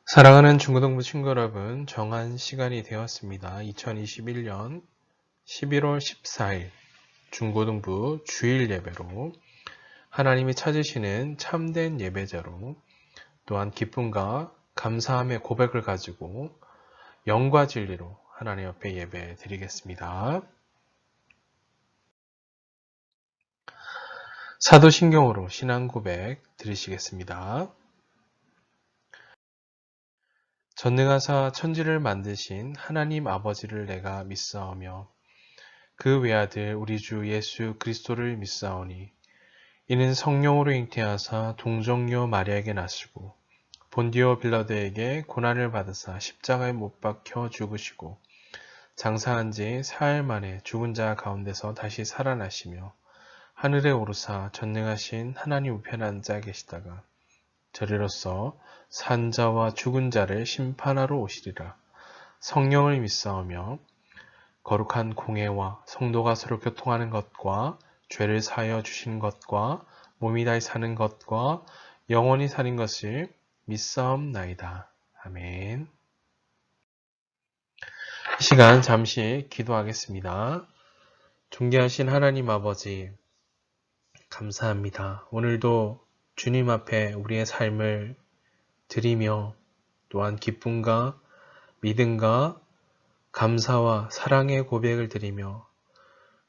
사랑하는 중고등부 친구 여러분, 정한 시간이 되었습니다. 2021년 11월 14일 중고등부 주일 예배로 하나님이 찾으시는 참된 예배자로 또한 기쁨과 감사함의 고백을 가지고 영과 진리로 하나님 앞에 예배 드리겠습니다. 사도신경으로 신앙 고백 드리시겠습니다. 전능하사 천지를 만드신 하나님 아버지를 내가 믿사오며 그 외아들 우리 주 예수 그리스도를 믿사오니 이는 성령으로 잉태하사 동정녀 마리아에게 나시고 본디오 빌라도에게 고난을 받으사 십자가에 못 박혀 죽으시고 장사한 지 사흘 만에 죽은 자 가운데서 다시 살아나시며 하늘에 오르사 전능하신 하나님 우편에 앉아 계시다가 저리로서 산자와 죽은 자를 심판하러 오시리라. 성령을 믿사오며 거룩한 공회와 성도가 서로 교통하는 것과 죄를 사하여 주신 것과 몸이 다시 사는 것과 영원히 사는 것을 믿사옵나이다. 아멘. 이 시간 잠시 기도하겠습니다. 존귀하신 하나님 아버지, 감사합니다. 오늘도 주님 앞에 우리의 삶을 드리며 또한 기쁨과 믿음과 감사와 사랑의 고백을 드리며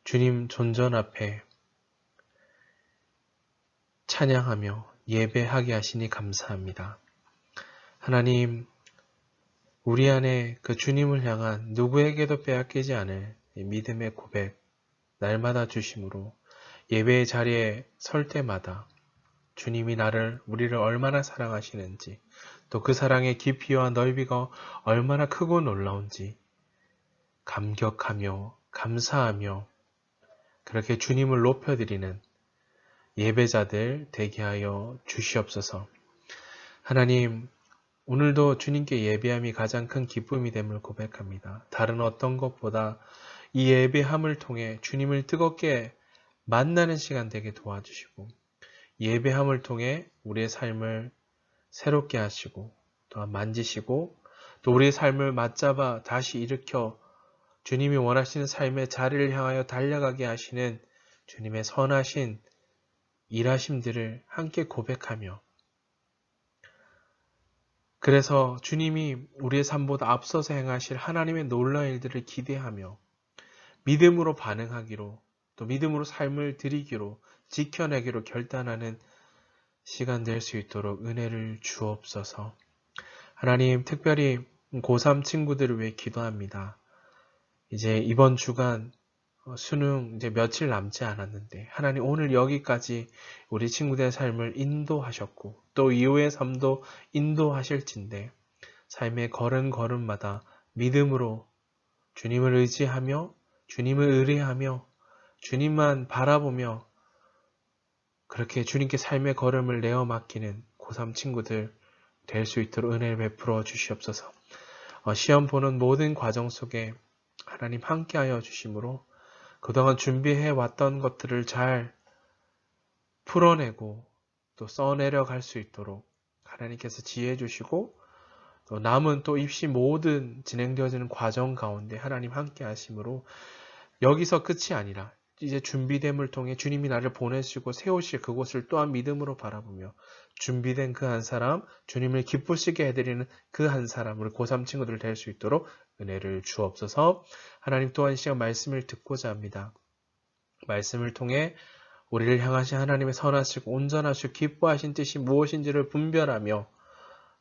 주님 존전 앞에 찬양하며 예배하게 하시니 감사합니다. 하나님, 우리 안에 그 주님을 향한 누구에게도 빼앗기지 않을 믿음의 고백 날마다 주심으로 예배의 자리에 설 때마다 주님이 우리를 얼마나 사랑하시는지 또 그 사랑의 깊이와 넓이가 얼마나 크고 놀라운지 감격하며 감사하며 그렇게 주님을 높여드리는 예배자들 되게 하여 주시옵소서. 하나님, 오늘도 주님께 예배함이 가장 큰 기쁨이 됨을 고백합니다. 다른 어떤 것보다 이 예배함을 통해 주님을 뜨겁게 만나는 시간 되게 도와주시고 예배함을 통해 우리의 삶을 새롭게 하시고 또한 만지시고 또 우리의 삶을 맞잡아 다시 일으켜 주님이 원하시는 삶의 자리를 향하여 달려가게 하시는 주님의 선하신 일하심들을 함께 고백하며 그래서 주님이 우리의 삶보다 앞서서 행하실 하나님의 놀라운 일들을 기대하며 믿음으로 반응하기로 또 믿음으로 삶을 드리기로 지켜내기로 결단하는 시간 될 수 있도록 은혜를 주옵소서. 하나님, 특별히 고3 친구들을 위해 기도합니다. 이제 이번 주간 수능 이제 며칠 남지 않았는데 하나님 오늘 여기까지 우리 친구들의 삶을 인도하셨고 또 이후의 삶도 인도하실진데 삶의 걸음걸음마다 믿음으로 주님을 의지하며 주님을 의뢰하며 주님만 바라보며 그렇게 주님께 삶의 걸음을 내어 맡기는 고3 친구들 될 수 있도록 은혜를 베풀어 주시옵소서. 시험 보는 모든 과정 속에 하나님 함께하여 주심으로 그동안 준비해 왔던 것들을 잘 풀어내고 또 써내려 갈 수 있도록 하나님께서 지혜해 주시고 또 남은 또 입시 모든 진행되어지는 과정 가운데 하나님 함께 하심으로 여기서 끝이 아니라 이제 준비됨을 통해 주님이 나를 보내시고 세우실 그곳을 또한 믿음으로 바라보며 준비된 그 한 사람, 주님을 기쁘시게 해드리는 그 한 사람, 우리 고3 친구들 될 수 있도록 은혜를 주옵소서. 하나님 또한 이 시간 말씀을 듣고자 합니다. 말씀을 통해 우리를 향하신 하나님의 선하시고 온전하시고 기뻐하신 뜻이 무엇인지를 분별하며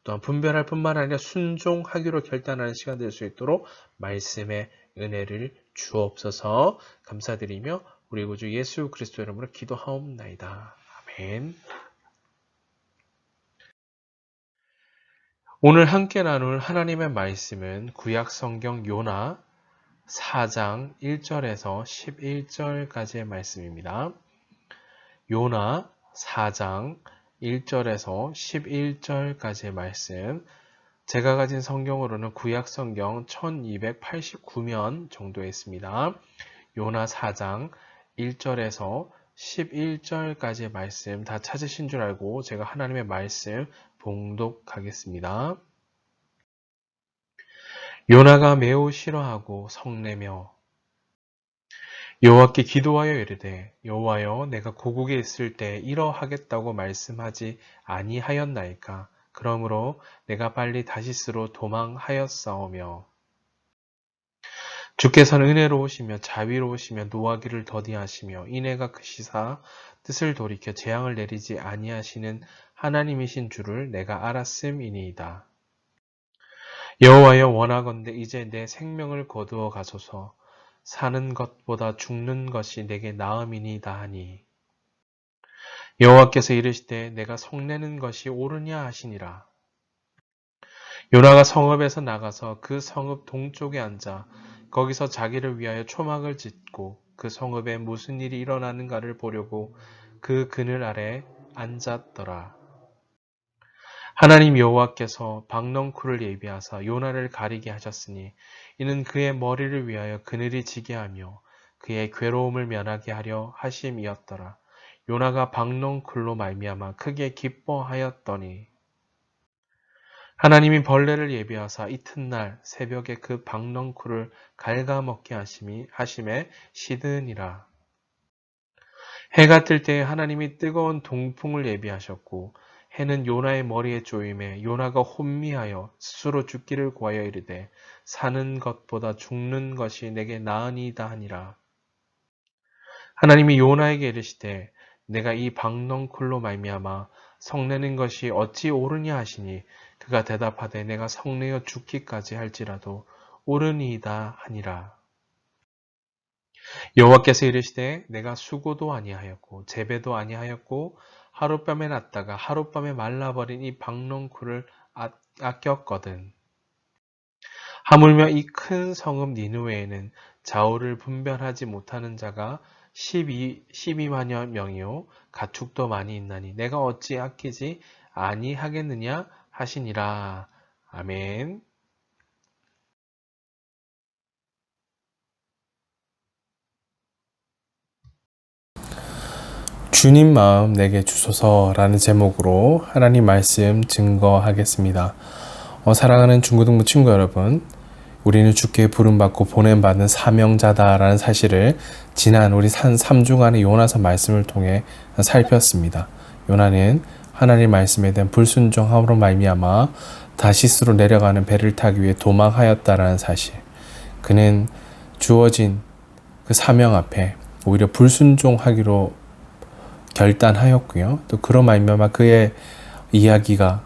또한 분별할 뿐만 아니라 순종하기로 결단하는 시간 될 수 있도록 말씀의 은혜를 주옵소서. 감사드리며 우리 구주 예수 그리스도 이름으로 기도하옵나이다. 아멘. 오늘 함께 나눌 하나님의 말씀은 구약 성경 요나 4장 1절에서 11절까지의 말씀입니다. 요나 4장 1절에서 11절까지의 말씀, 제가 가진 성경으로는 구약 성경 1289면 정도에 있습니다. 요나 4장 1절에서 11절까지의 말씀 다 찾으신 줄 알고 제가 하나님의 말씀 봉독하겠습니다. 요나가 매우 싫어하고 성내며 여호와께 기도하여 이르되 여호와여 내가 고국에 있을 때 이러하겠다고 말씀하지 아니하였나이까. 그러므로 내가 빨리 다시스로 도망하였사오며 주께서는 은혜로우시며 자비로우시며 노하기를 더디하시며 인애가 크시사 뜻을 돌이켜 재앙을 내리지 아니하시는 하나님이신 줄을 내가 알았음이니이다. 여호와여 원하건대 이제 내 생명을 거두어 가소서. 사는 것보다 죽는 것이 내게 나음이니이다 하니 여호와께서 이르시되 내가 성내는 것이 옳으냐 하시니라. 요나가 성읍에서 나가서 그 성읍 동쪽에 앉아 거기서 자기를 위하여 초막을 짓고 그 성읍에 무슨 일이 일어나는가를 보려고 그 그늘 아래 앉았더라. 하나님 여호와께서 박넝쿨을 예비하사 요나를 가리게 하셨으니 이는 그의 머리를 위하여 그늘이 지게 하며 그의 괴로움을 면하게 하려 하심이었더라. 요나가 박넝쿨로 말미암아 크게 기뻐하였더니 하나님이 벌레를 예비하사 이튿날 새벽에 그 박넝쿨을 갉아먹게 하심에 시드니라. 해가 뜰 때에 하나님이 뜨거운 동풍을 예비하셨고 해는 요나의 머리에 쪼임에 요나가 혼미하여 스스로 죽기를 구하여 이르되 사는 것보다 죽는 것이 내게 나으니이다 하니라. 하나님이 요나에게 이르시되 내가 이 박넝쿨로 말미암아 성내는 것이 어찌 옳으냐 하시니 그가 대답하되 내가 성내어 죽기까지 할지라도 옳으니이다 하니라. 여호와께서 이르시되 내가 수고도 아니하였고 재배도 아니하였고 하룻밤에 났다가 하룻밤에 말라버린 이 박넝쿨을 아꼈거든. 하물며 이 큰 성읍 니느웨에는 좌우를 분별하지 못하는 자가 12만여 명이요 가축도 많이 있나니 내가 어찌 아끼지 아니하겠느냐 하시니라. 아멘. 주님 마음 내게 주소서라는 제목으로 하나님 말씀 증거하겠습니다. 사랑하는 중고등부 친구 여러분, 우리는 주께 부름받고 보냄받는 사명자다라는 사실을 지난 우리 3주간의 요나서 말씀을 통해 살폈습니다. 요나는 하나님 말씀에 대한 불순종함으로 말미암아 다시스로 내려가는 배를 타기 위해 도망하였다라는 사실, 그는 주어진 그 사명 앞에 오히려 불순종하기로 결단하였고요. 또 그런 말미암아 그의 이야기가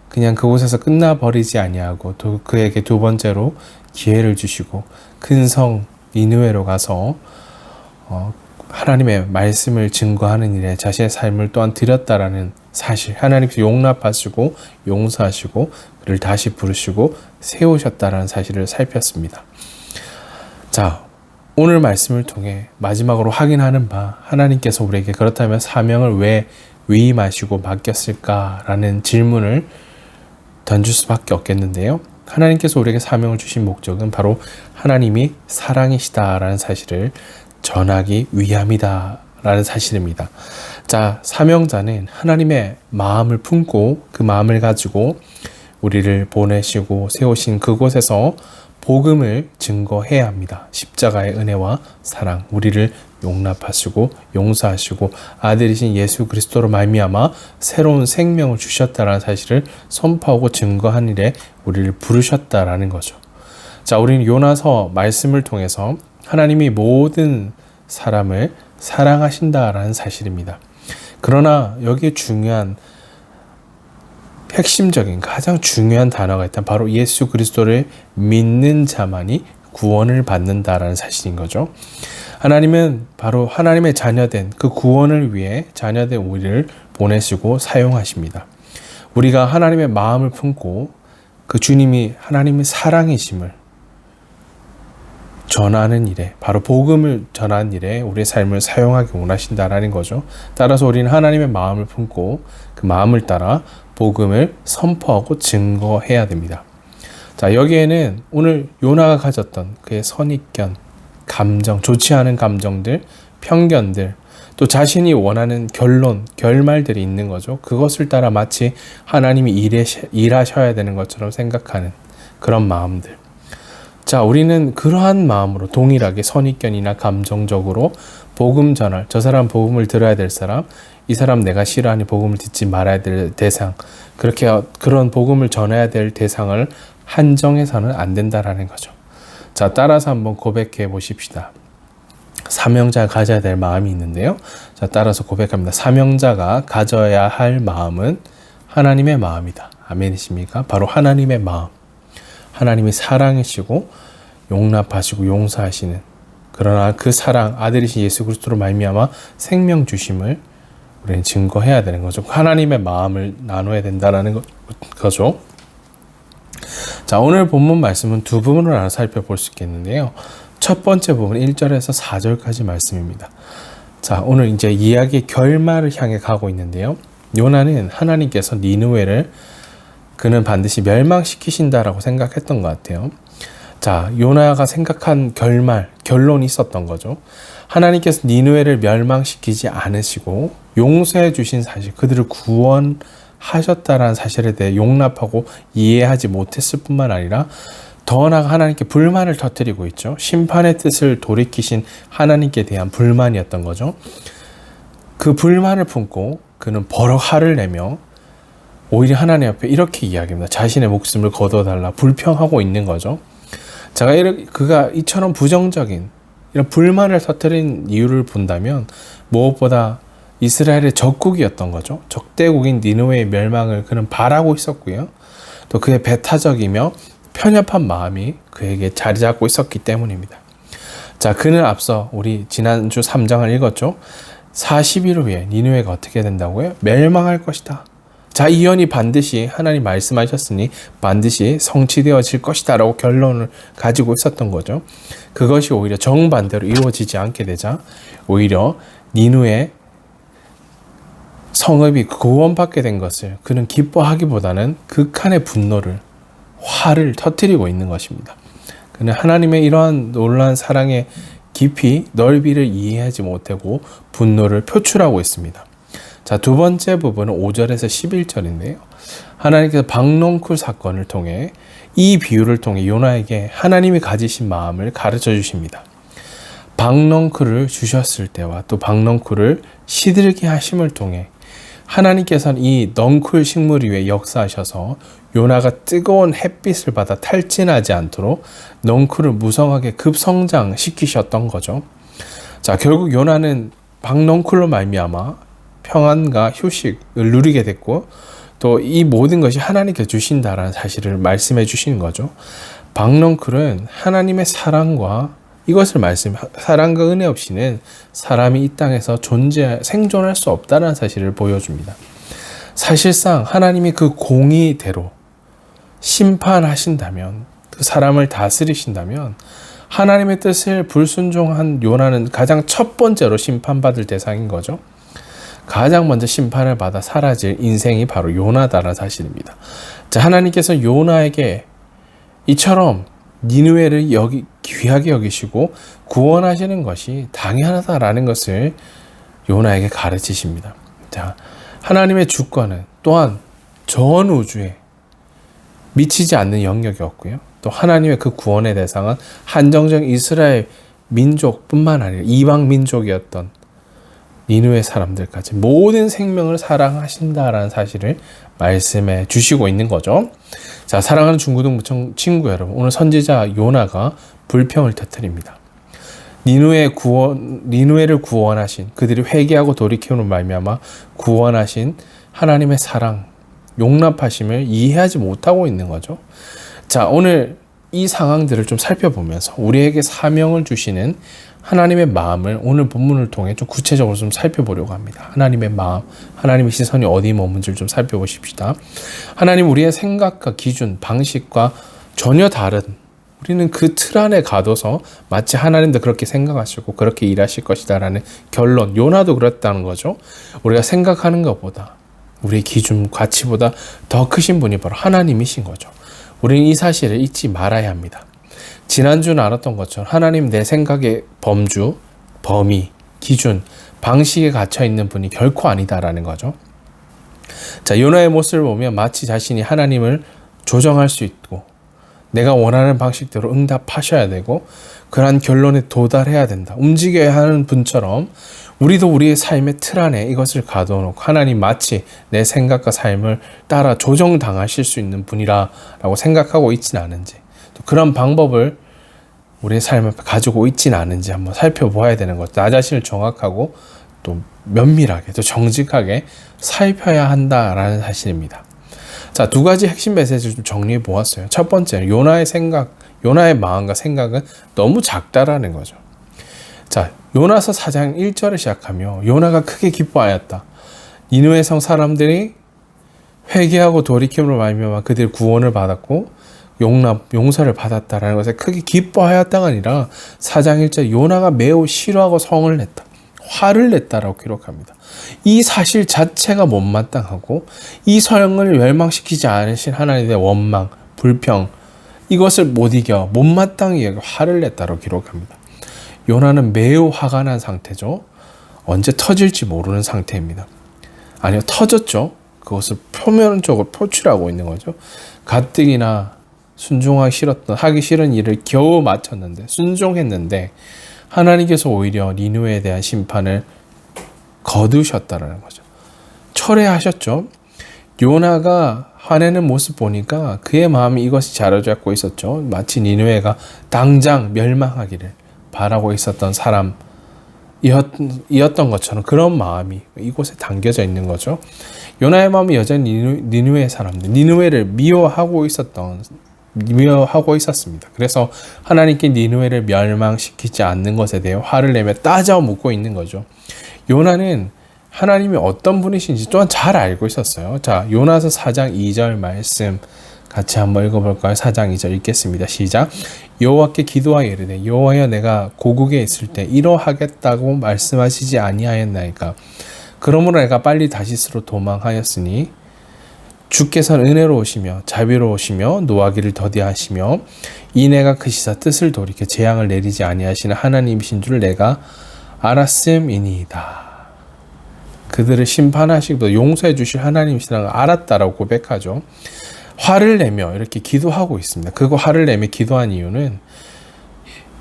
그냥 그곳에서 끝나버리지 아니하고 또 그에게 두 번째로 기회를 주시고 큰 성 니느웨로 가서 하나님의 말씀을 증거하는 일에 자신의 삶을 또한 드렸다라는 사실, 하나님께서 용납하시고 용서하시고 그를 다시 부르시고 세우셨다라는 사실을 살폈습니다. 자, 오늘 말씀을 통해 마지막으로 확인하는 바, 하나님께서 우리에게 그렇다면 사명을 왜 위임하시고 맡겼을까라는 질문을 던질 수밖에 없겠는데요. 하나님께서 우리에게 사명을 주신 목적은 바로 하나님이 사랑이시다라는 사실을 전하기 위함이다라는 사실입니다. 자, 사명자는 하나님의 마음을 품고 그 마음을 가지고 우리를 보내시고 세우신 그곳에서 복음을 증거해야 합니다. 십자가의 은혜와 사랑, 우리를 용납하시고 용서하시고 아들이신 예수 그리스도로 말미암아 새로운 생명을 주셨다라는 사실을 선포하고 증거한 일에 우리를 부르셨다라는 거죠. 자, 우리는 요나서 말씀을 통해서 하나님이 모든 사람을 사랑하신다라는 사실입니다. 그러나 여기에 중요한 핵심적인 가장 중요한 단어가 있다면 바로 예수 그리스도를 믿는 자만이 구원을 받는다라는 사실인 거죠. 하나님은 바로 하나님의 자녀된 그 구원을 위해 자녀된 우리를 보내시고 사용하십니다. 우리가 하나님의 마음을 품고 그 주님이 하나님의 사랑이심을 전하는 일에, 바로 복음을 전하는 일에 우리의 삶을 사용하기 원하신다라는 거죠. 따라서 우리는 하나님의 마음을 품고 그 마음을 따라 복음을 선포하고 증거해야 됩니다. 자, 여기에는 오늘 요나가 가졌던 그의 선입견, 감정, 좋지 않은 감정들, 편견들, 또 자신이 원하는 결론, 결말들이 있는 거죠. 그것을 따라 마치 하나님이 일하셔야 되는 것처럼 생각하는 그런 마음들. 자, 우리는 그러한 마음으로 동일하게 선입견이나 감정적으로 복음 전할, 저 사람 복음을 들어야 될 사람, 이 사람 내가 싫어하니 복음을 듣지 말아야 될 대상, 그렇게 그런 복음을 전해야 될 대상을 한정해서는 안 된다라는 거죠. 자, 따라서 한번 고백해 보십시다. 사명자가 가져야 될 마음이 있는데요. 자, 따라서 고백합니다. 사명자가 가져야 할 마음은 하나님의 마음이다. 아멘이십니까? 바로 하나님의 마음. 하나님이 사랑이시고 용납하시고 용서하시는, 그러나 그 사랑, 아들이신 예수 그리스도로 말미암아 생명 주심을 우리는 증거해야 되는 거죠. 하나님의 마음을 나눠야 된다는 거죠. 자, 오늘 본문 말씀은 두 부분으로 나눠 살펴볼 수 있겠는데요. 첫 번째 부분 1절에서 4절까지 말씀입니다. 자, 오늘 이제 이야기의 결말을 향해 가고 있는데요. 요나는 하나님께서 니느웨를 그는 반드시 멸망시키신다라고 생각했던 것 같아요. 자, 요나가 생각한 결론이 있었던 거죠. 하나님께서 니느웨를 멸망시키지 않으시고 용서해 주신 사실, 그들을 구원하셨다라는 사실에 대해 용납하고 이해하지 못했을 뿐만 아니라 더 나아가 하나님께 불만을 터뜨리고 있죠. 심판의 뜻을 돌이키신 하나님께 대한 불만이었던 거죠. 그 불만을 품고 그는 버럭 화를 내며 오히려 하나님 앞에 이렇게 이야기합니다. 자신의 목숨을 거둬달라 불평하고 있는 거죠. 제가 그가 이처럼 부정적인 이런 불만을 터뜨린 이유를 본다면 무엇보다 이스라엘의 적국이었던 거죠. 적대국인 니느웨의 멸망을 그는 바라고 있었고요. 또 그의 배타적이며 편협한 마음이 그에게 자리 잡고 있었기 때문입니다. 자, 그는 앞서 우리 지난주 3장을 읽었죠. 40일 후에 니느웨가 어떻게 된다고요? 멸망할 것이다. 자, 이 예언이 반드시 하나님 말씀하셨으니 반드시 성취되어질 것이다 라고 결론을 가지고 있었던 거죠. 그것이 오히려 정반대로 이루어지지 않게 되자 오히려 니느웨 성읍이 구원받게 된 것을 그는 기뻐하기보다는 극한의 분노를, 화를 터뜨리고 있는 것입니다. 그는 하나님의 이러한 놀라운 사랑의 깊이 넓이를 이해하지 못하고 분노를 표출하고 있습니다. 자, 두 번째 부분은 5절에서 11절인데요. 하나님께서 박농쿨 사건을 통해 이 비유를 통해 요나에게 하나님이 가지신 마음을 가르쳐 주십니다. 박농쿨을 주셨을 때와 또 박농쿨을 시들게 하심을 통해 하나님께서는 이 넝쿨 식물 위에 역사하셔서 요나가 뜨거운 햇빛을 받아 탈진하지 않도록 넝쿨을 무성하게 급성장시키셨던 거죠. 자, 결국 요나는 박넝쿨로 말미암아 평안과 휴식을 누리게 됐고 또 이 모든 것이 하나님께서 주신다라는 사실을 말씀해 주시는 거죠. 박넝쿨은 하나님의 사랑과 이것을 사랑과 은혜 없이는 사람이 이 땅에서 생존할 수 없다는 사실을 보여줍니다. 사실상 하나님이 그 공의대로 심판하신다면, 그 사람을 다스리신다면 하나님의 뜻을 불순종한 요나는 가장 첫 번째로 심판받을 대상인 거죠. 가장 먼저 심판을 받아 사라질 인생이 바로 요나다라는 사실입니다. 자, 하나님께서 요나에게 이처럼 니느웨를 귀하게 여기시고 구원하시는 것이 당연하다라는 것을 요나에게 가르치십니다. 자, 하나님의 주권은 또한 전 우주에 미치지 않는 영역이 없고요. 또 하나님의 그 구원의 대상은 한정적 이스라엘 민족뿐만 아니라 이방 민족이었던 니느웨 사람들까지 모든 생명을 사랑하신다라는 사실을 말씀해 주시고 있는 거죠. 자, 사랑하는 중고등 친구 여러분, 오늘 선지자 요나가 불평을 터뜨립니다. 니느웨를 구원하신, 그들이 회개하고 돌이키는 말미암아 구원하신 하나님의 사랑, 용납하심을 이해하지 못하고 있는 거죠. 자, 오늘 이 상황들을 좀 살펴보면서 우리에게 사명을 주시는 하나님의 마음을 오늘 본문을 통해 좀 구체적으로 좀 살펴보려고 합니다. 하나님의 마음, 하나님의 시선이 어디 머문지를 좀 살펴보십시다. 하나님 우리의 생각과 기준, 방식과 전혀 다른, 우리는 그 틀 안에 가둬서 마치 하나님도 그렇게 생각하시고 그렇게 일하실 것이다 라는 결론, 요나도 그렇다는 거죠. 우리가 생각하는 것보다, 우리의 기준, 가치보다 더 크신 분이 바로 하나님이신 거죠. 우리는 이 사실을 잊지 말아야 합니다. 지난주 나눴던 것처럼 하나님 내 생각의 범주, 범위, 기준, 방식에 갇혀있는 분이 결코 아니다라는 거죠. 자, 요나의 모습을 보면 마치 자신이 하나님을 조정할 수 있고 내가 원하는 방식대로 응답하셔야 되고 그러한 결론에 도달해야 된다. 움직여야 하는 분처럼 우리도 우리의 삶의 틀 안에 이것을 가둬놓고 하나님 마치 내 생각과 삶을 따라 조정당하실 수 있는 분이라고 생각하고 있지는 않은지, 또 그런 방법을 우리의 삶에 가지고 있지는 않은지 한번 살펴보아야 되는 것. 나 자신을 정확하고 또 면밀하게 또 정직하게 살펴야 한다라는 사실입니다. 자, 두 가지 핵심 메시지를 좀 정리해 보았어요. 첫 번째는 요나의 생각, 요나의 마음과 생각은 너무 작다라는 거죠. 자, 요나서 4장 1절을 시작하며 요나가 크게 기뻐하였다. 니느웨 성 사람들이 회개하고 돌이킴으로 말미암아 그들이 구원을 받았고 용서를 받았다라는 것에 크게 기뻐하였다가 아니라 4장 1절 요나가 매우 싫어하고 성을 냈다. 화를 냈다라고 기록합니다. 이 사실 자체가 못마땅하고 이 성을 멸망시키지 않으신 하나님의 원망, 불평, 이것을 못 이겨 못마땅히 화를 냈다라고 기록합니다. 요나는 매우 화가 난 상태죠. 언제 터질지 모르는 상태입니다. 아니요, 터졌죠. 그것을 표면적으로 표출하고 있는 거죠. 가뜩이나 하기 싫은 일을 겨우 마쳤는데, 순종했는데 하나님께서 오히려 니느웨에 대한 심판을 거두셨다라는 거죠. 철회하셨죠. 요나가 화내는 모습 보니까 그의 마음이 이것이 자로잡고 있었죠. 마치 니느웨가 당장 멸망하기를 바라고 있었던 사람이었던 것처럼 그런 마음이 이곳에 담겨져 있는 거죠. 요나의 마음이 여전히 니느웨 사람들, 니느웨를 미워하고 있었습니다. 그래서 하나님께 니느웨를 멸망시키지 않는 것에 대해 화를 내며 따져 묻고 있는 거죠. 요나는 하나님이 어떤 분이신지 또한 잘 알고 있었어요. 자, 요나서 4장 2절 말씀 같이 한번 읽어볼까요? 4장 2절 읽겠습니다. 시작. 여호와께 기도하여 이르되 여호와여 내가 고국에 있을 때 이러하겠다고 말씀하시지 아니하였나이까. 그러므로 내가 빨리 다시스로 도망하였으니 주께서는 은혜로우시며 자비로우시며 노하기를 더디하시며 이내가 그 시사 뜻을 돌이켜 재앙을 내리지 아니하시는 하나님이신 줄 내가 알았음이니이다. 그들을 심판하시고 용서해 주실 하나님이시라는 걸 알았다라고 고백하죠. 화를 내며 이렇게 기도하고 있습니다. 그거 화를 내며 기도한 이유는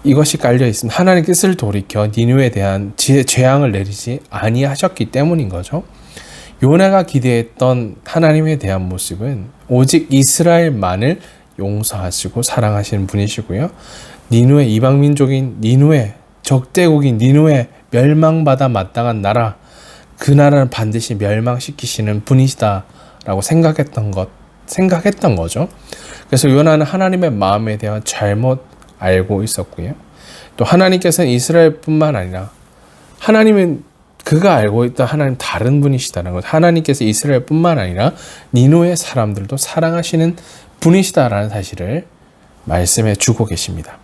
이것이 깔려 있습니다. 하나님의 뜻을 돌이켜 니느웨에 대한 재앙을 내리지 아니하셨기 때문인 거죠. 요나가 기대했던 하나님에 대한 모습은 오직 이스라엘만을 용서하시고 사랑하시는 분이시고요. 니느웨, 이방민족인 니느웨, 적대국인 니느웨, 멸망받아 마땅한 나라, 그 나라는 반드시 멸망시키시는 분이시다라고 생각했던 거죠. 그래서 요나는 하나님의 마음에 대한 잘못 알고 있었고요. 또 하나님께서는 이스라엘뿐만 아니라 하나님은 그가 알고 있던 하나님 다른 분이시다는 것. 하나님께서 이스라엘뿐만 아니라 니느웨 사람들도 사랑하시는 분이시다라는 사실을 말씀해 주고 계십니다.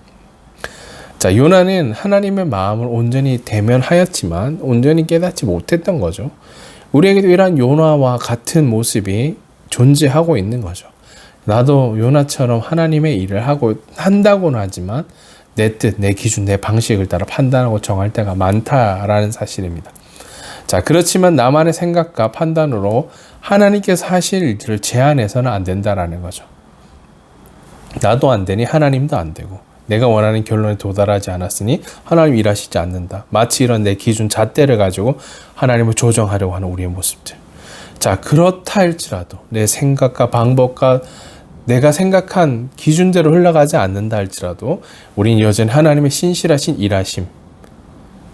자, 요나는 하나님의 마음을 온전히 대면하였지만 온전히 깨닫지 못했던 거죠. 우리에게도 이러한 요나와 같은 모습이 존재하고 있는 거죠. 나도 요나처럼 하나님의 일을 한다고는 하지만 내 뜻, 내 기준, 내 방식을 따라 판단하고 정할 때가 많다라는 사실입니다. 자, 그렇지만 나만의 생각과 판단으로 하나님께서 하실 일들을 제한해서는 안 된다라는 거죠. 나도 안 되니 하나님도 안 되고 내가 원하는 결론에 도달하지 않았으니 하나님 일하시지 않는다. 마치 이런 내 기준 잣대를 가지고 하나님을 조정하려고 하는 우리의 모습들. 자, 그렇다 할지라도 내 생각과 방법과 내가 생각한 기준대로 흘러가지 않는다 할지라도 우리는 여전히 하나님의 신실하신 일하심,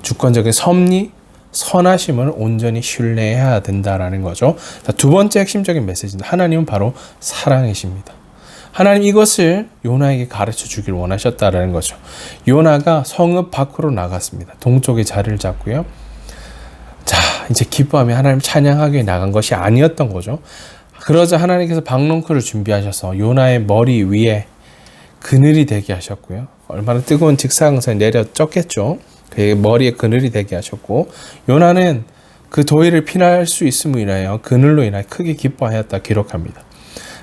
주권적인 섭리, 선하심을 온전히 신뢰해야 된다라는 거죠. 자, 두 번째 핵심적인 메시지는 하나님은 바로 사랑이십니다. 하나님 이것을 요나에게 가르쳐 주길 원하셨다라는 거죠. 요나가 성읍 밖으로 나갔습니다. 동쪽에 자리를 잡고요. 자, 이제 기뻐하며 하나님 찬양하기 위해 나간 것이 아니었던 거죠. 그러자 하나님께서 박넝쿨을 준비하셔서 요나의 머리 위에 그늘이 되게 하셨고요. 얼마나 뜨거운 직사광선이 내려 쪘겠죠. 그의 머리에 그늘이 되게 하셨고 요나는 그 더위를 피할 수 있음으로 인하여 그늘로 인하여 크게 기뻐하였다 기록합니다.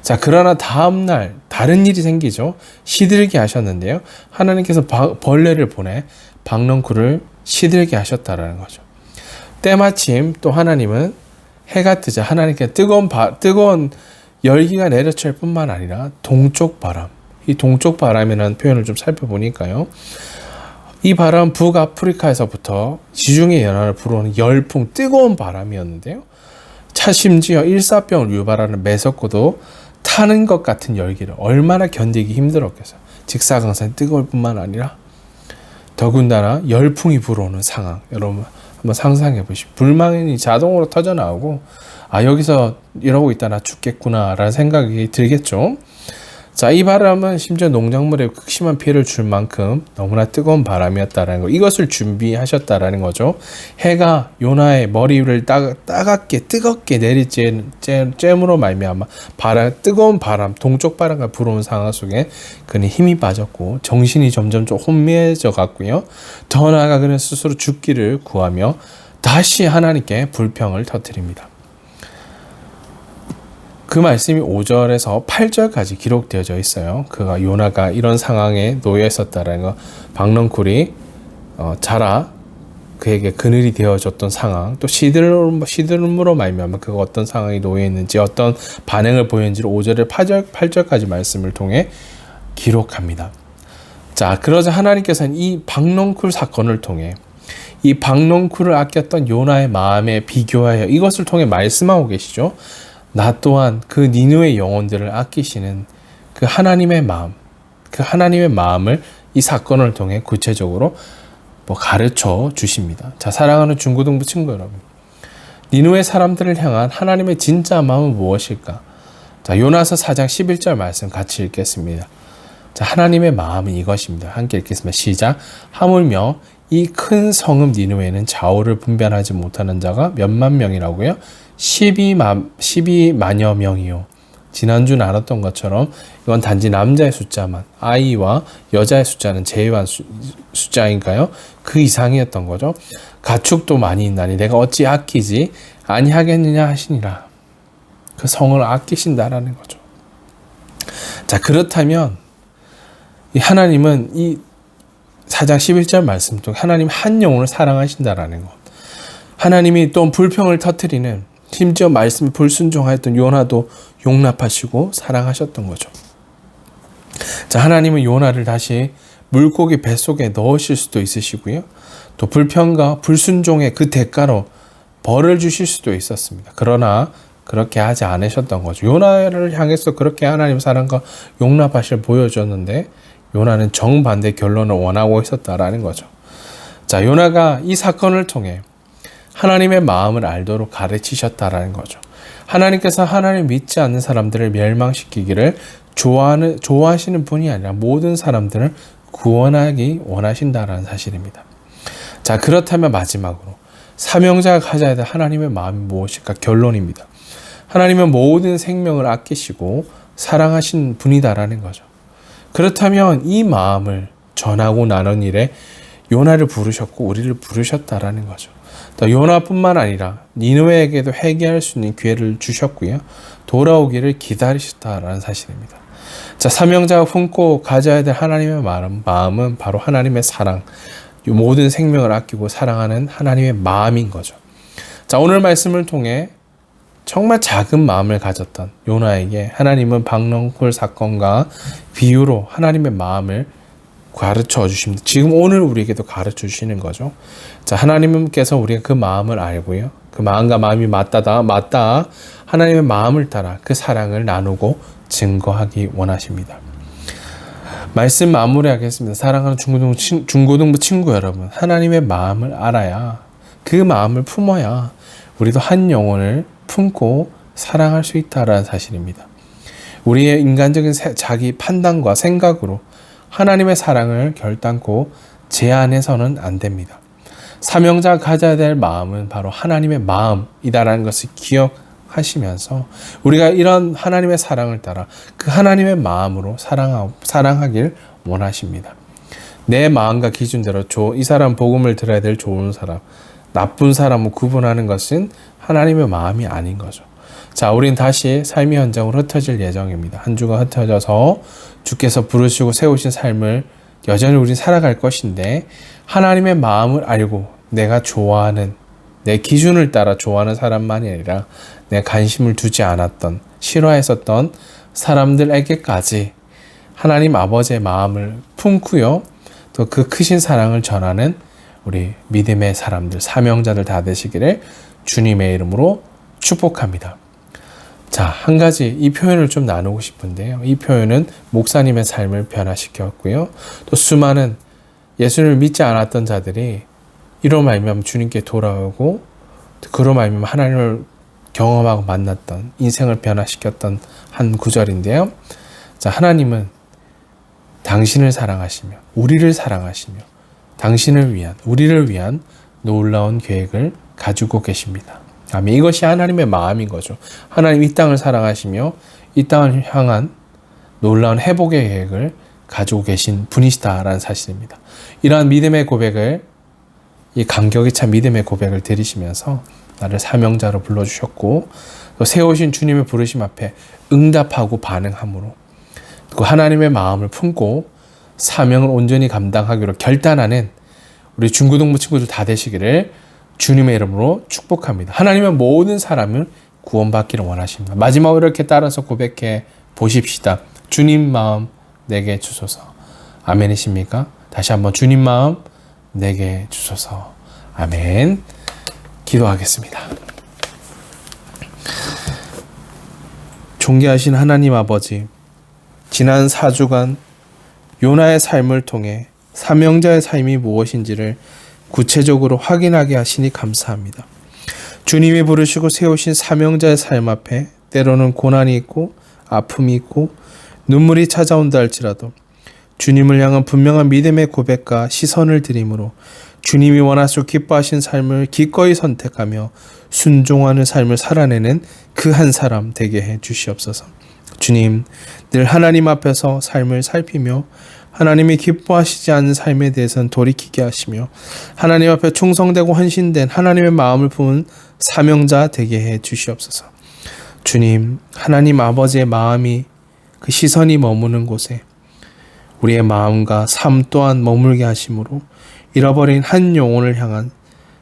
자, 그러나 다음날 다른 일이 생기죠. 시들게 하셨는데요. 하나님께서 벌레를 보내 박넝쿨을 시들게 하셨다라는 거죠. 때마침 또 하나님은 해가 뜨자 하나님께 뜨거운 열기가 내려칠 뿐만 아니라 동쪽 바람, 이 동쪽 바람이라는 표현을 좀 살펴보니까요. 이 바람 북아프리카에서부터 지중해 연안을 불어오는 열풍 뜨거운 바람이었는데요. 심지어 일사병을 유발하는 매석고도 타는 것 같은 열기를 얼마나 견디기 힘들었겠어요. 직사광선이 뜨거울 뿐만 아니라 더군다나 열풍이 불어오는 상황, 여러분 한번 상상해 보십시오. 불만이 자동으로 터져 나오고 여기서 이러고 있다 나 죽겠구나 라는 생각이 들겠죠. 자, 이 바람은 심지어 농작물에 극심한 피해를 줄 만큼 너무나 뜨거운 바람이었다라는 거, 이것을 준비하셨다라는 거죠. 해가 요나의 머리 위를 뜨겁게 내리쬐므로 말미암아 뜨거운 바람, 동쪽 바람과 불어온 상황 속에 그는 힘이 빠졌고 정신이 점점 좀 혼미해져 갔고요. 더 나아가 그는 스스로 죽기를 구하며 다시 하나님께 불평을 터뜨립니다. 그 말씀이 5절에서 8절까지 기록되어져 있어요. 그가 요나가 이런 상황에 놓여 있었다라는 거, 박넝쿨이 자라 그에게 그늘이 되어줬던 상황, 또 시들음으로 말미암아 그가 어떤 상황에 놓여 있는지, 어떤 반응을 보였는지를 5절에 8절까지 말씀을 통해 기록합니다. 자, 그러자 하나님께서는 이 박넝쿨 사건을 통해 이 박넝쿨을 아꼈던 요나의 마음에 비교하여 이것을 통해 말씀하고 계시죠. 나 또한 그 니느웨 영혼들을 아끼시는 그 하나님의 마음을 이 사건을 통해 구체적으로 가르쳐 주십니다. 자, 사랑하는 중고등부 친구 여러분, 니느웨 사람들을 향한 하나님의 진짜 마음은 무엇일까? 자, 요나서 4장 11절 말씀 같이 읽겠습니다. 자, 하나님의 마음은 이것입니다. 함께 읽겠습니다. 시작. 하물며 이 큰 성읍 니느웨는 좌우를 분별하지 못하는 자가 몇만 명이라고요? 12만여 명이요. 지난주 나눴던 것처럼 이건 단지 남자의 숫자만, 아이와 여자의 숫자는 제외한 숫자인가요? 그 이상이었던 거죠. 가축도 많이 있나니 내가 어찌 아끼지 아니하겠느냐 하시니라. 그 성을 아끼신다라는 거죠. 자, 그렇다면 이 하나님은 이 4장 11절 말씀 중 하나님 한 영혼을 사랑하신다라는 것, 하나님이 또 불평을 터뜨리는, 심지어 말씀에 불순종하였던 요나도 용납하시고 사랑하셨던 거죠. 자, 하나님은 요나를 다시 물고기 뱃속에 넣으실 수도 있으시고요. 또 불평과 불순종의 그 대가로 벌을 주실 수도 있었습니다. 그러나 그렇게 하지 않으셨던 거죠. 요나를 향해서 그렇게 하나님 사랑과 용납하실 보여줬는데 요나는 정반대 결론을 원하고 있었다라는 거죠. 자, 요나가 이 사건을 통해 하나님의 마음을 알도록 가르치셨다라는 거죠. 하나님께서 하나님 믿지 않는 사람들을 멸망시키기를 좋아하시는 분이 아니라 모든 사람들을 구원하기 원하신다라는 사실입니다. 자, 그렇다면 마지막으로 사명자가 가져야 될 하나님의 마음이 무엇일까? 결론입니다. 하나님은 모든 생명을 아끼시고 사랑하신 분이다라는 거죠. 그렇다면 이 마음을 전하고 나눈 일에 요나를 부르셨고 우리를 부르셨다라는 거죠. 또 요나뿐만 아니라 니느웨에게도 회개할 수 있는 기회를 주셨고요. 돌아오기를 기다리셨다라는 사실입니다. 자, 사명자가 품고 가져야 될 하나님의 마음은 바로 하나님의 사랑, 모든 생명을 아끼고 사랑하는 하나님의 마음인 거죠. 자, 오늘 말씀을 통해 정말 작은 마음을 가졌던 요나에게 하나님은 박넝쿨 사건과 비유로 하나님의 마음을 가르쳐 주십니다. 지금 오늘 우리에게도 가르쳐 주시는 거죠. 자, 하나님께서 우리가 그 마음을 알고요. 그 마음과 마음이 맞다 하나님의 마음을 따라 그 사랑을 나누고 증거하기 원하십니다. 말씀 마무리하겠습니다. 사랑하는 중고등부 친구 여러분, 하나님의 마음을 알아야, 그 마음을 품어야 우리도 한 영혼을 품고 사랑할 수 있다라는 사실입니다. 우리의 인간적인 자기 판단과 생각으로 하나님의 사랑을 결단코 제한해서는 안 됩니다. 사명자가 가져야 될 마음은 바로 하나님의 마음이다라는 것을 기억하시면서 우리가 이런 하나님의 사랑을 따라 그 하나님의 마음으로 사랑하길 원하십니다. 내 마음과 기준대로 이 사람 복음을 들어야 될 좋은 사람, 나쁜 사람을 구분하는 것은 하나님의 마음이 아닌 거죠. 자, 우린 다시 삶의 현장으로 흩어질 예정입니다. 한 주가 흩어져서 주께서 부르시고 세우신 삶을 여전히 우린 살아갈 것인데, 하나님의 마음을 알고 내가 좋아하는, 내 기준을 따라 좋아하는 사람만이 아니라 내 관심을 두지 않았던, 싫어했었던 사람들에게까지 하나님 아버지의 마음을 품고요. 또 그 크신 사랑을 전하는 우리 믿음의 사람들, 사명자들 다 되시기를 주님의 이름으로 축복합니다. 자, 한 가지 이 표현을 좀 나누고 싶은데요. 이 표현은 목사님의 삶을 변화시켰고요. 또 수많은 예수를 믿지 않았던 자들이 이로 말미암아 주님께 돌아오고 그로 말미암아 하나님을 경험하고 만났던, 인생을 변화시켰던 한 구절인데요. 자, 하나님은 당신을 사랑하시며 우리를 사랑하시며 당신을 위한, 우리를 위한 놀라운 계획을 가지고 계십니다. 아멘. 이것이 하나님의 마음인 거죠. 하나님 이 땅을 사랑하시며 이 땅을 향한 놀라운 회복의 계획을 가지고 계신 분이시다라는 사실입니다. 이러한 믿음의 고백을, 이 감격이 찬 믿음의 고백을 드리시면서 나를 사명자로 불러주셨고 또 세우신 주님의 부르심 앞에 응답하고 반응함으로 그 하나님의 마음을 품고 사명을 온전히 감당하기로 결단하는 우리 중고등부 친구들 다 되시기를 주님의 이름으로 축복합니다. 하나님은 모든 사람을 구원받기를 원하십니다. 마지막으로 이렇게 따라서 고백해 보십시다. 주님 마음 내게 주소서. 아멘이십니까? 다시 한번 주님 마음 내게 주소서. 아멘. 기도하겠습니다. 존귀하신 하나님 아버지, 지난 4주간 요나의 삶을 통해 사명자의 삶이 무엇인지를 구체적으로 확인하게 하시니 감사합니다. 주님이 부르시고 세우신 사명자의 삶 앞에 때로는 고난이 있고 아픔이 있고 눈물이 찾아온다 할지라도 주님을 향한 분명한 믿음의 고백과 시선을 드림으로 주님이 원하시고 기뻐하신 삶을 기꺼이 선택하며 순종하는 삶을 살아내는 그 한 사람 되게 해 주시옵소서. 주님, 늘 하나님 앞에서 삶을 살피며 하나님이 기뻐하시지 않는 삶에 대해서는 돌이키게 하시며 하나님 앞에 충성되고 헌신된 하나님의 마음을 품은 사명자 되게 해 주시옵소서. 주님, 하나님 아버지의 마음이, 그 시선이 머무는 곳에 우리의 마음과 삶 또한 머물게 하심으로 잃어버린 한 영혼을 향한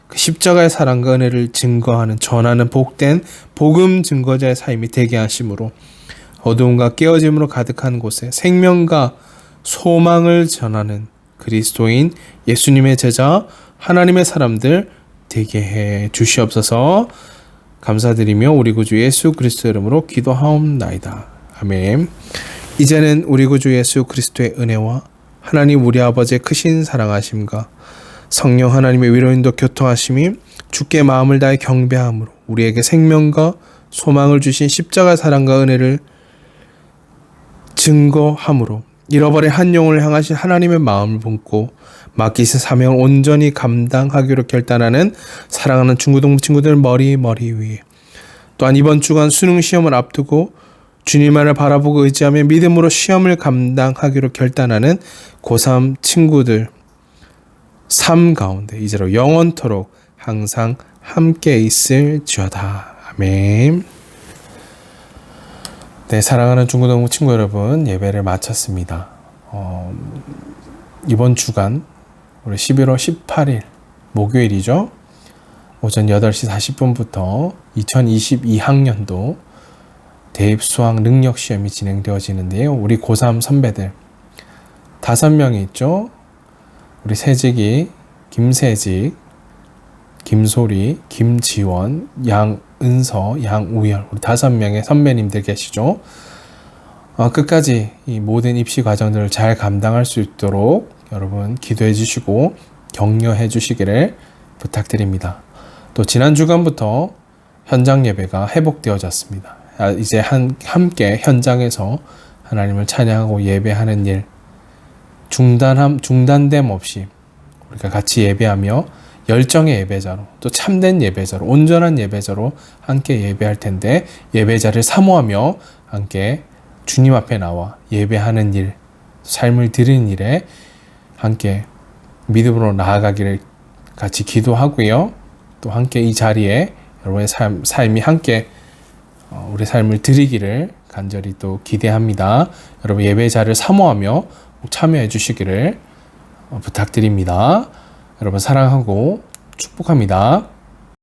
그 십자가의 사랑과 은혜를 증거하는, 전하는 복된 복음 증거자의 삶이 되게 하심으로 어두움과 깨어짐으로 가득한 곳에 생명과 소망을 전하는 그리스도인 예수님의 제자 하나님의 사람들 되게 해 주시옵소서. 감사드리며 우리 구주 예수 그리스도 이름으로 기도하옵나이다. 아멘. 이제는 우리 구주 예수 그리스도의 은혜와 하나님 우리 아버지의 크신 사랑하심과 성령 하나님의 위로인도 교통하심이 주께 마음을 다해 경배함으로 우리에게 생명과 소망을 주신 십자가 사랑과 은혜를 증거함으로 잃어버린 한 영혼을 향하신 하나님의 마음을 품고 맡기신 사명을 온전히 감당하기로 결단하는 사랑하는 중고등부 친구들 머리 위에, 또한 이번 주간 수능 시험을 앞두고 주님만을 바라보고 의지하며 믿음으로 시험을 감당하기로 결단하는 고3 친구들 삶 가운데 이제로 영원토록 항상 함께 있을지어다. 아멘. 네, 사랑하는 중고등부 친구 여러분, 예배를 마쳤습니다. 이번 주간 우리 11월 18일 목요일이죠. 오전 8시 40분부터 2022학년도 대입수학 능력시험이 진행되어지는데요. 우리 고3 선배들 5명이 있죠. 우리 세직이, 김세직, 김소리, 김지원, 양은서, 양우열, 우리 5명의 선배님들 계시죠. 끝까지 이 모든 입시 과정들을 잘 감당할 수 있도록 여러분 기도해 주시고 격려해 주시기를 부탁드립니다. 또 지난 주간부터 현장 예배가 회복되어졌습니다. 이제 함께 현장에서 하나님을 찬양하고 예배하는 일 중단됨 없이 우리가 같이 예배하며 열정의 예배자로, 또 참된 예배자로, 온전한 예배자로 함께 예배할 텐데, 예배자를 사모하며 함께 주님 앞에 나와 예배하는 일, 삶을 드리는 일에 함께 믿음으로 나아가기를 같이 기도하고요. 또 함께 이 자리에 여러분의 삶이 함께 우리 삶을 드리기를 간절히 또 기대합니다. 여러분 예배자를 사모하며 참여해 주시기를 부탁드립니다. 여러분 사랑하고 축복합니다.